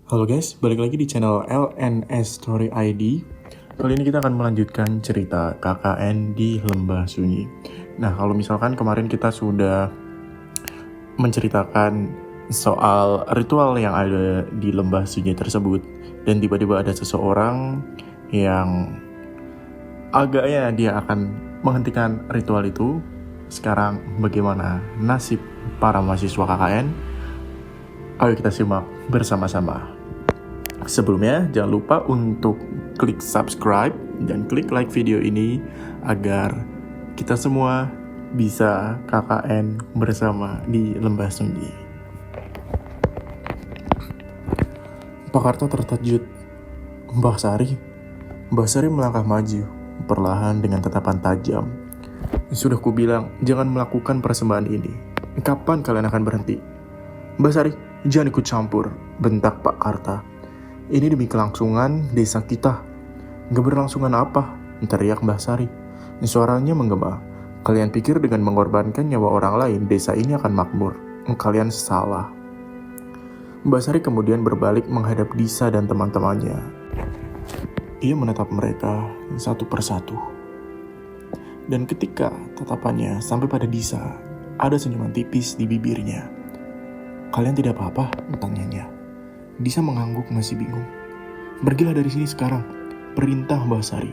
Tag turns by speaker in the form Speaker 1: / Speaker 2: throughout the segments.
Speaker 1: Halo guys, balik lagi di channel LNS Story ID. Kali ini kita akan melanjutkan cerita KKN di Lembah Sunyi. Nah, kalau misalkan kemarin kita sudah menceritakan soal ritual yang ada di Lembah Sunyi tersebut, dan tiba-tiba ada seseorang yang agaknya dia akan menghentikan ritual itu. Sekarang bagaimana nasib para mahasiswa KKN? Ayo kita simak bersama-sama. Sebelumnya, jangan lupa untuk klik subscribe dan klik like video ini agar kita semua bisa KKN bersama di Lembah Sunyi. Pak Karta terkejut. Mbah Sari melangkah maju, perlahan dengan tatapan tajam. Sudah kubilang, jangan melakukan persembahan ini. Kapan kalian akan berhenti? Mbah Sari, jangan ikut campur, bentak Pak Karta. Ini demi kelangsungan desa kita. Keberlangsungan apa? Teriak Mbah Sari. Suaranya menggema. Kalian pikir dengan mengorbankan nyawa orang lain, desa ini akan makmur? Kalian salah. Mbah Sari kemudian berbalik menghadap Disa dan teman-temannya. Ia menatap mereka satu persatu. Dan ketika tatapannya sampai pada Disa, ada senyuman tipis di bibirnya. Kalian tidak apa-apa? Tanyanya. Disa mengangguk masih bingung. Pergilah dari sini sekarang, perintah Mbah Sari.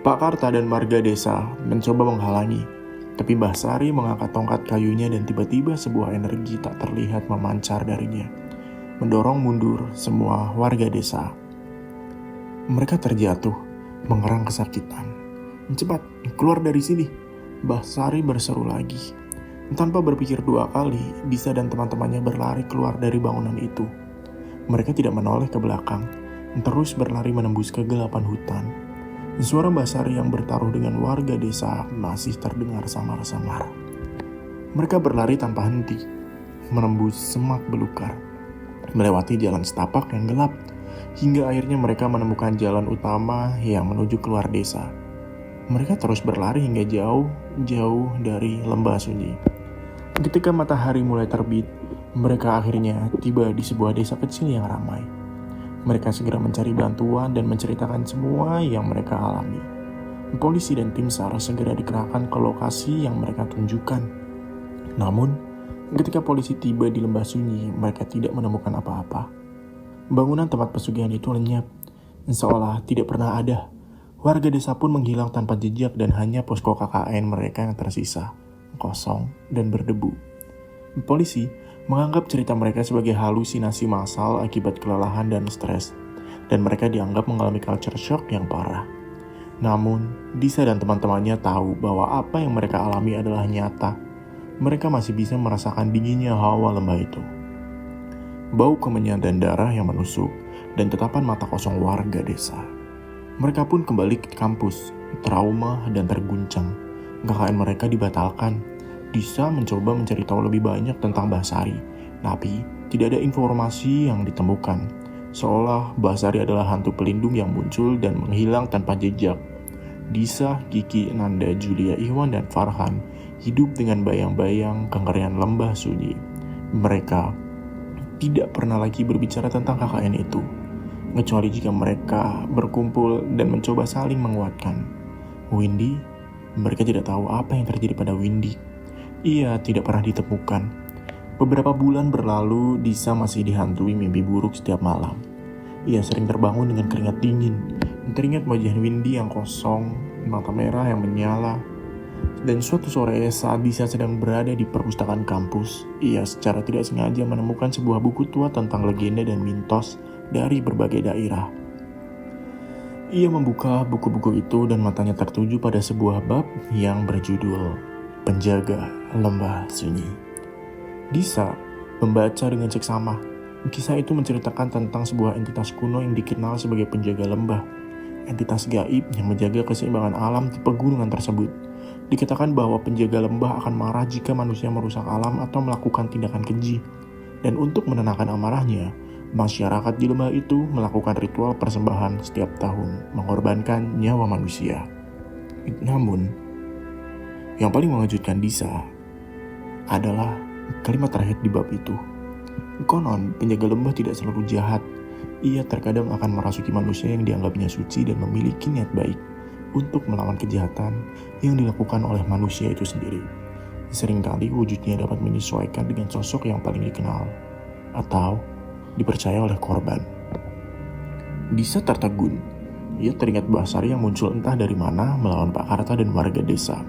Speaker 1: Pak Karta dan warga desa mencoba menghalangi, tapi Mbah Sari mengangkat tongkat kayunya dan tiba-tiba sebuah energi tak terlihat memancar darinya, mendorong mundur semua warga desa. Mereka terjatuh, mengerang kesakitan. Cepat, keluar dari sini, Mbah Sari berseru lagi. Tanpa berpikir dua kali, Disa dan teman-temannya berlari keluar dari bangunan itu. Mereka tidak menoleh ke belakang, terus berlari menembus kegelapan hutan. Suara Mbah Sari yang bertaruh dengan warga desa masih terdengar samar-samar. Mereka berlari tanpa henti, menembus semak belukar, melewati jalan setapak yang gelap, hingga akhirnya mereka menemukan jalan utama yang menuju keluar desa. Mereka terus berlari hingga jauh dari Lembah Sunyi. Ketika matahari mulai terbit, mereka akhirnya tiba di sebuah desa kecil yang ramai. Mereka segera mencari bantuan dan menceritakan semua yang mereka alami. Polisi dan tim SAR segera dikerahkan ke lokasi yang mereka tunjukkan. Namun, ketika polisi tiba di Lembah Sunyi, mereka tidak menemukan apa-apa. Bangunan tempat pesugihan itu lenyap, seolah tidak pernah ada. Warga desa pun menghilang tanpa jejak dan hanya posko KKN mereka yang tersisa, kosong dan berdebu. Polisi menganggap cerita mereka sebagai halusinasi massal akibat kelelahan dan stres, dan mereka dianggap mengalami culture shock yang parah. Namun, Disa dan teman-temannya tahu bahwa apa yang mereka alami adalah nyata. Mereka masih bisa merasakan dinginnya hawa lembah itu. Bau kemenyan dan darah yang menusuk, dan tatapan mata kosong warga desa. Mereka pun kembali ke kampus, trauma dan terguncang. KKN mereka dibatalkan. Disa mencoba mencari tahu lebih banyak tentang Mbah Sari, tapi tidak ada informasi yang ditemukan. Seolah Mbah Sari adalah hantu pelindung yang muncul dan menghilang tanpa jejak. Disa, Kiki, Nanda, Julia, Iwan, dan Farhan hidup dengan bayang-bayang kengerian Lembah Sunyi. Mereka tidak pernah lagi berbicara tentang KKN itu, kecuali jika mereka berkumpul dan mencoba saling menguatkan. Windy, mereka tidak tahu apa yang terjadi pada Windy. Ia tidak pernah ditemukan. Beberapa bulan berlalu, Disa masih dihantui mimpi buruk setiap malam. Ia sering terbangun dengan keringat dingin, teringat wajah Windy yang kosong, mata merah yang menyala. Dan suatu sore saat Disa sedang berada di perpustakaan kampus, ia secara tidak sengaja menemukan sebuah buku tua tentang legenda dan mitos dari berbagai daerah. Ia membuka buku-buku itu dan matanya tertuju pada sebuah bab yang berjudul Penjaga Lembah Sunyi. Disa membaca dengan seksama. Kisah itu menceritakan tentang sebuah entitas kuno yang dikenal sebagai penjaga lembah. Entitas gaib yang menjaga keseimbangan alam di pegunungan tersebut. Dikatakan bahwa penjaga lembah akan marah jika manusia merusak alam atau melakukan tindakan keji. Dan untuk menenangkan amarahnya, masyarakat di lembah itu melakukan ritual persembahan setiap tahun, mengorbankan nyawa manusia. Namun, yang paling mengejutkan Disa adalah kalimat terakhir di bab itu. Konon, penjaga lembah tidak selalu jahat. Ia terkadang akan merasuki manusia yang dianggapnya suci dan memiliki niat baik untuk melawan kejahatan yang dilakukan oleh manusia itu sendiri. Seringkali wujudnya dapat menyesuaikan dengan sosok yang paling dikenal atau dipercaya oleh korban. Disa tertegun. Ia teringat Basari yang muncul entah dari mana melawan Pak Karta dan warga desa.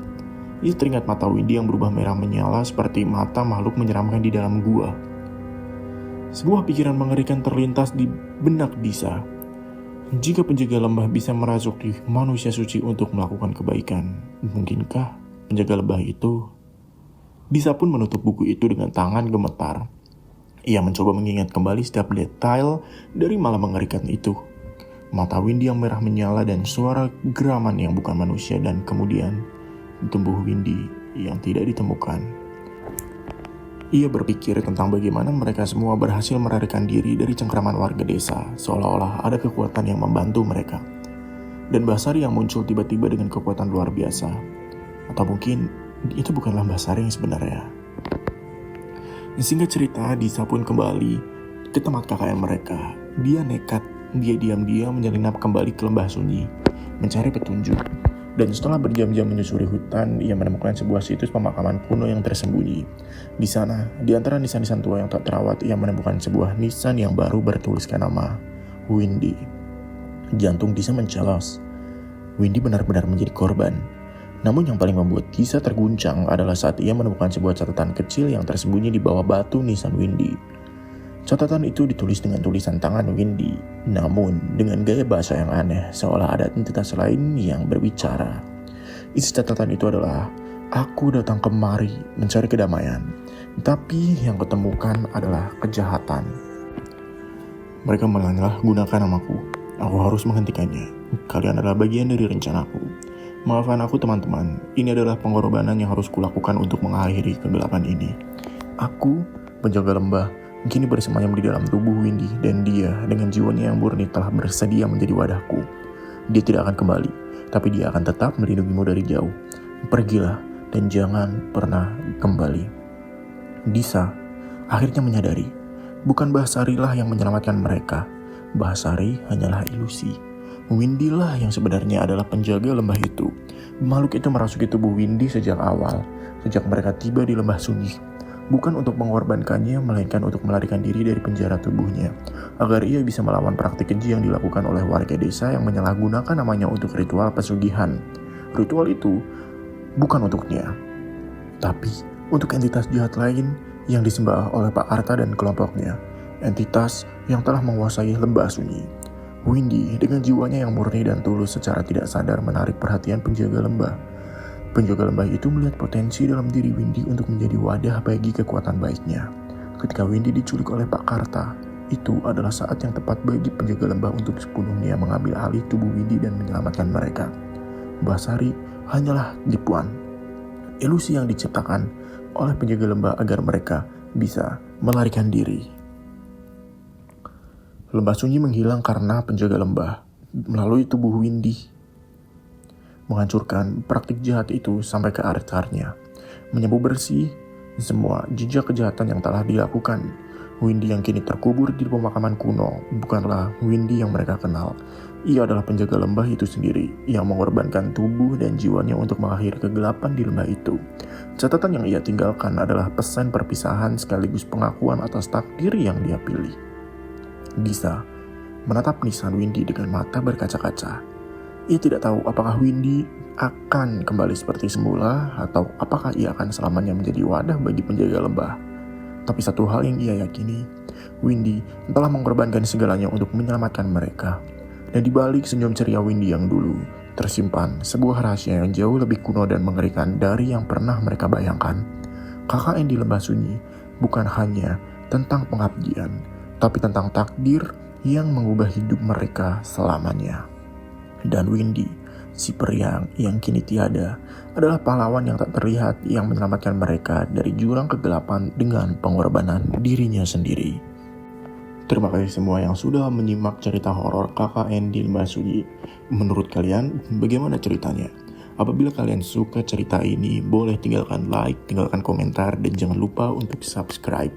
Speaker 1: Ia teringat mata Windy yang berubah merah menyala seperti mata makhluk menyeramkan di dalam gua. Sebuah pikiran mengerikan terlintas di benak Disa. Jika penjaga lembah bisa merasuki manusia suci untuk melakukan kebaikan, mungkinkah penjaga lembah itu? Disa pun menutup buku itu dengan tangan gemetar. Ia mencoba mengingat kembali setiap detail dari malam mengerikan itu. Mata Windy yang merah menyala dan suara geraman yang bukan manusia, dan kemudian tubuh Windy yang tidak ditemukan. Ia berpikir tentang bagaimana mereka semua berhasil melarikan diri dari cengkraman warga desa, seolah-olah ada kekuatan yang membantu mereka. Dan Basari yang muncul tiba-tiba dengan kekuatan luar biasa. Atau mungkin itu bukanlah Basari yang sebenarnya. Singkat cerita, Disa pun kembali ke tempat KKN mereka. Dia nekat, dia diam-diam menyelinap kembali ke lembah sunyi, mencari petunjuk. Dan setelah berjam-jam menyusuri hutan, ia menemukan sebuah situs pemakaman kuno yang tersembunyi. Di sana, di antara nisan-nisan tua yang tak terawat, ia menemukan sebuah nisan yang baru bertuliskan nama Windy. Jantung Disa mencelos. Windy benar-benar menjadi korban. Namun yang paling membuat Disa terguncang adalah saat ia menemukan sebuah catatan kecil yang tersembunyi di bawah batu nisan Windy. Catatan itu ditulis dengan tulisan tangan Windy, namun dengan gaya bahasa yang aneh, seolah ada entitas lain yang berbicara. Isi catatan itu adalah, "Aku datang kemari mencari kedamaian, tapi yang ketemukan adalah kejahatan. Mereka menyalahgunakan namaku. Aku harus menghentikannya. Kalian adalah bagian dari rencanaku. Maafkan aku teman-teman, ini adalah pengorbanan yang harus kulakukan untuk mengakhiri kegelapan ini." Aku, penjaga lembah, kini bersemayam di dalam tubuh Windy, dan dia dengan jiwanya yang murni telah bersedia menjadi wadahku. Dia tidak akan kembali, tapi dia akan tetap melindungimu dari jauh. Pergilah dan jangan pernah kembali. Disa akhirnya menyadari, bukan Basari lah yang menyelamatkan mereka. Basari hanyalah ilusi. Windy lah yang sebenarnya adalah penjaga lembah itu. Makhluk itu merasuki tubuh Windy sejak awal, sejak mereka tiba di lembah sunyi. Bukan untuk mengorbankannya, melainkan untuk melarikan diri dari penjara tubuhnya, agar ia bisa melawan praktik keji yang dilakukan oleh warga desa yang menyalahgunakan namanya untuk ritual pesugihan. Ritual itu bukan untuknya, tapi untuk entitas jahat lain yang disembah oleh Pak Arta dan kelompoknya, entitas yang telah menguasai lembah sunyi. Windy dengan jiwanya yang murni dan tulus secara tidak sadar menarik perhatian penjaga lembah. Penjaga lembah itu melihat potensi dalam diri Windy untuk menjadi wadah bagi kekuatan baiknya. Ketika Windy diculik oleh Pak Karta, itu adalah saat yang tepat bagi penjaga lembah untuk sepenuhnya mengambil alih tubuh Windy dan menyelamatkan mereka. Basari hanyalah tipuan, ilusi yang diciptakan oleh penjaga lembah agar mereka bisa melarikan diri. Lembah sunyi menghilang karena penjaga lembah melalui tubuh Windy menghancurkan praktik jahat itu sampai ke akarnya, menyapu bersih semua jejak kejahatan yang telah dilakukan. Windy yang kini terkubur di pemakaman kuno bukanlah Windy yang mereka kenal. Ia adalah penjaga lembah itu sendiri yang mengorbankan tubuh dan jiwanya untuk mengakhiri kegelapan di lembah itu. Catatan yang ia tinggalkan adalah pesan perpisahan sekaligus pengakuan atas takdir yang dia pilih. Disa menatap nisan Windy dengan mata berkaca-kaca. Ia tidak tahu apakah Windy akan kembali seperti semula atau apakah ia akan selamanya menjadi wadah bagi penjaga lembah. Tapi satu hal yang ia yakini, Windy telah mengorbankan segalanya untuk menyelamatkan mereka. Dan di balik senyum ceria Windy yang dulu, tersimpan sebuah rahasia yang jauh lebih kuno dan mengerikan dari yang pernah mereka bayangkan. KKN di lembah sunyi bukan hanya tentang pengabdian, tapi tentang takdir yang mengubah hidup mereka selamanya. Dan Windy, si periang yang kini tiada, adalah pahlawan yang tak terlihat yang menyelamatkan mereka dari jurang kegelapan dengan pengorbanan dirinya sendiri. Terima kasih semua yang sudah menyimak cerita horor KKN di Lembah Sunyi. Menurut kalian, bagaimana ceritanya? Apabila kalian suka cerita ini, boleh tinggalkan like, tinggalkan komentar, dan jangan lupa untuk subscribe.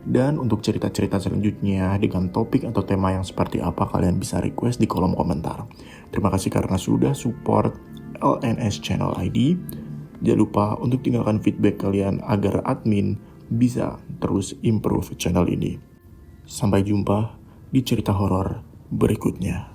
Speaker 1: Dan untuk cerita-cerita selanjutnya dengan topik atau tema yang seperti apa, kalian bisa request di kolom komentar. Terima kasih karena sudah support LNS Channel ID. Jangan lupa untuk tinggalkan feedback kalian agar admin bisa terus improve channel ini. Sampai jumpa di cerita horor berikutnya.